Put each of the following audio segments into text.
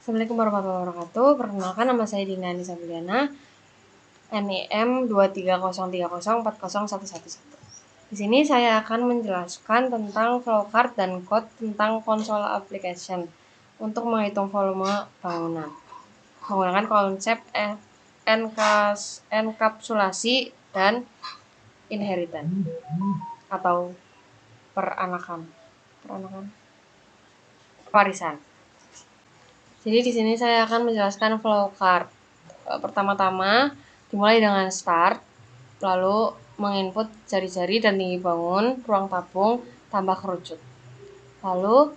Assalamualaikum warahmatullahi wabarakatuh. Perkenalkan, nama saya Dina Anissa Buliana, NIM 23030401111. Di sini saya akan menjelaskan tentang flowchart dan code tentang konsol application untuk menghitung volume bangunan menggunakan konsep enkapsulasi dan inheritance atau peranakan warisan. Jadi di sini saya akan menjelaskan flowchart. Pertama-tama dimulai dengan start, lalu menginput jari-jari dan tinggi bangun, ruang tabung, tambah kerucut. Lalu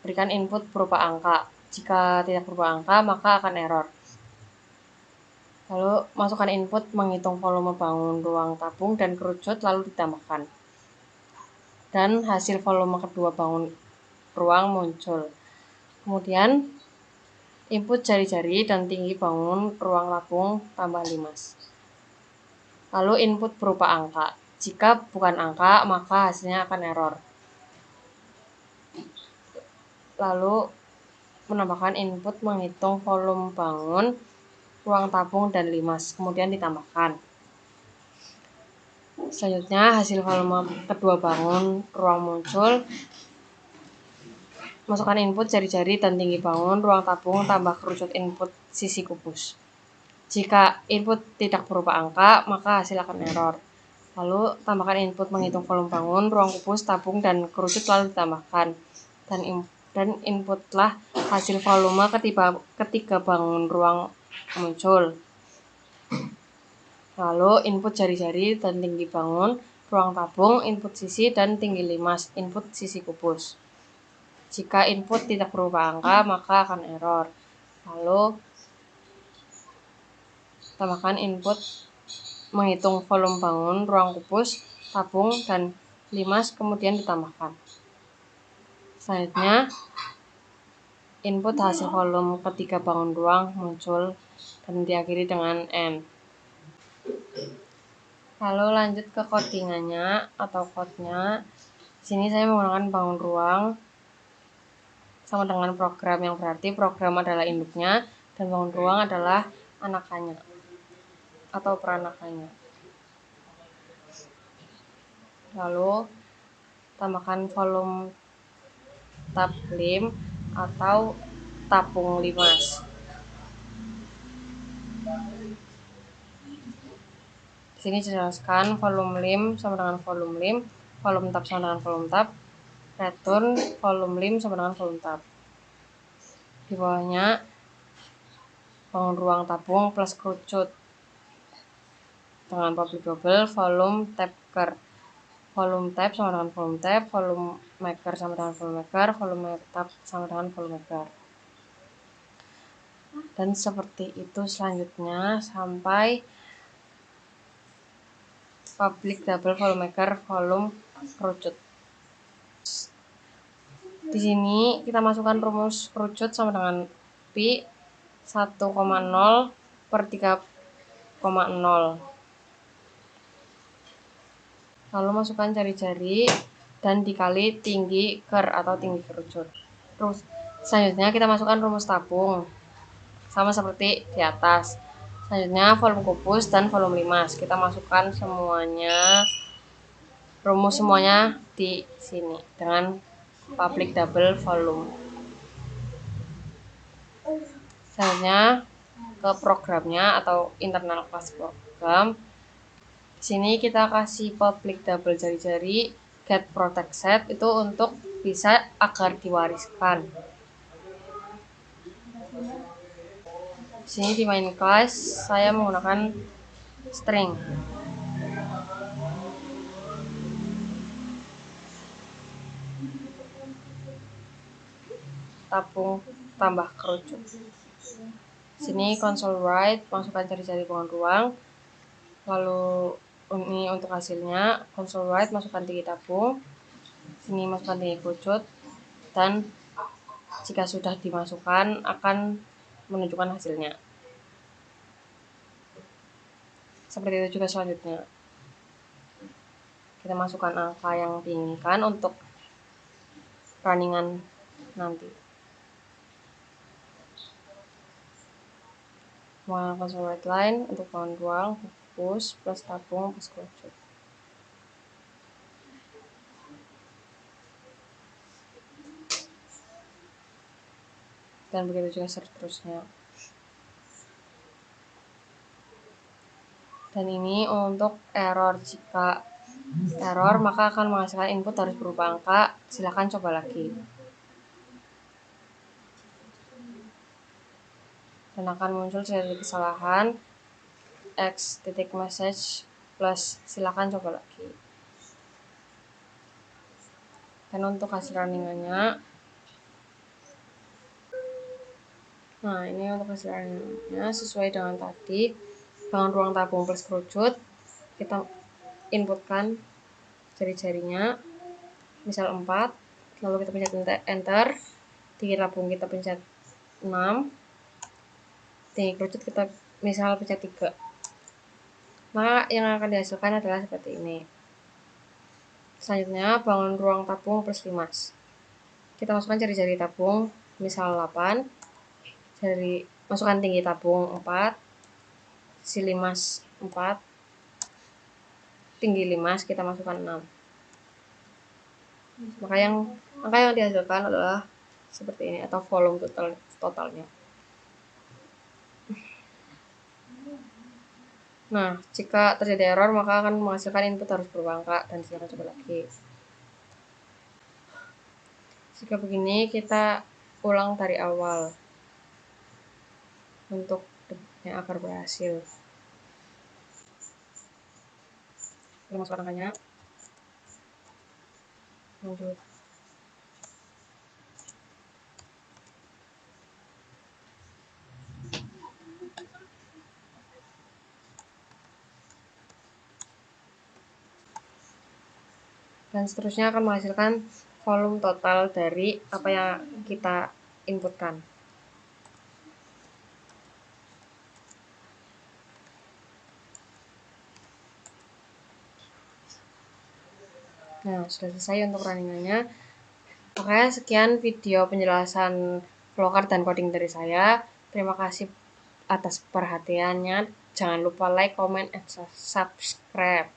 berikan input berupa angka. Jika tidak berupa angka, maka akan error. Lalu masukkan input menghitung volume bangun, ruang tabung, dan kerucut, lalu ditambahkan. Dan hasil volume kedua bangun ruang muncul. Kemudian input jari-jari dan tinggi bangun ruang tabung tambah limas. Lalu input berupa angka. Jika bukan angka, maka hasilnya akan error. Lalu menambahkan input menghitung volume bangun, ruang tabung, dan limas. Kemudian ditambahkan. Selanjutnya hasil volume kedua bangun ruang muncul. Masukkan input jari-jari dan tinggi bangun, ruang tabung, tambah kerucut input sisi kubus. Jika input tidak berupa angka, maka hasil akan error. Lalu tambahkan input menghitung volume bangun, ruang kubus, tabung, dan kerucut, lalu ditambahkan. Dan inputlah hasil volume ketika bangun ruang muncul. Lalu input jari-jari dan tinggi bangun, ruang tabung, input sisi, dan tinggi limas, input sisi kubus. Jika input tidak berupa angka, maka akan error. Lalu tambahkan input menghitung volume bangun, ruang kubus, tabung, dan limas, kemudian ditambahkan. Selanjutnya, input hasil volume ketika bangun ruang muncul dan diakhiri dengan N. Lalu lanjut ke codingannya atau code-nya. Di sini saya menggunakan bangun ruang sama dengan program, yang berarti program adalah induknya dan bangun ruang adalah anakannya atau peranakannya. Lalu tambahkan volume tab lim atau tabung limas. Di sini dijelaskan volume lim sama dengan volume lim, volume tab sama dengan volume tab, return volume lim sama dengan volume tab. Di bawahnya bangun ruang tabung plus kerucut dengan public double, volume tab ker. Volume tab sama dengan volume tab, volume maker sama dengan volume maker, volume tab sama dengan volume maker. Dan seperti itu selanjutnya sampai public double, volume maker, volume kerucut. Di sini kita masukkan rumus kerucut sama dengan pi 1,0 per 3,0. Lalu masukkan jari-jari dan dikali tinggi ker atau tinggi kerucut. Terus selanjutnya kita masukkan rumus tabung sama seperti di atas. Selanjutnya volume kubus dan volume limas. Kita masukkan rumus semuanya di sini dengan public double volume. Selanjutnya ke programnya atau internal class program. Di sini kita kasih public double jari-jari get protect set itu untuk bisa agar diwariskan. Di sini di main class saya menggunakan string. Tabung tambah kerucut. Sini console write, masukkan jari-jari bangun ruang. Lalu ini untuk hasilnya, console write masukkan tinggi tabung. Sini masukkan tinggi kerucut, dan jika sudah dimasukkan akan menunjukkan hasilnya. Seperti itu juga selanjutnya. Kita masukkan angka yang diinginkan untuk runningan nanti. menggunakan solid line untuk bangun ruang, push plus tabung plus kerucut. Dan begitu juga seterusnya. Dan ini untuk error. Jika error maka akan menghasilkan input harus berupa angka. Silakan coba lagi. Dan akan muncul dari kesalahan x.message plus silakan coba lagi. Dan untuk hasil runningannya, nah ini untuk hasil runningannya sesuai dengan tadi, bangun ruang tabung plus kerucut, kita inputkan jari-jarinya, misal 4, lalu kita pencet enter, tinggi tabung kita pencet 6, tinggi kerucut kita misal pencet 3. Maka yang akan dihasilkan adalah seperti ini. Selanjutnya bangun ruang tabung plus limas. Kita masukkan jari-jari tabung misal 8, masukkan tinggi tabung 4, si limas 4, tinggi limas kita masukkan 6. Maka angka yang dihasilkan adalah seperti ini, atau volume totalnya. Nah, jika terjadi error maka akan menghasilkan input harus berupa angka, dan silakan coba lagi. Jika begini kita ulang dari awal untuk yang agar berhasil. Kita masukkan angkanya. Lanjut. Dan seterusnya akan menghasilkan volume total dari apa yang kita inputkan. Nah, sudah selesai untuk runningannya. Oke, sekian video penjelasan flowcard dan coding dari saya. Terima kasih atas perhatiannya. Jangan lupa like, comment, and subscribe.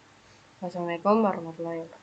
Wassalamualaikum warahmatullahi wabarakatuh.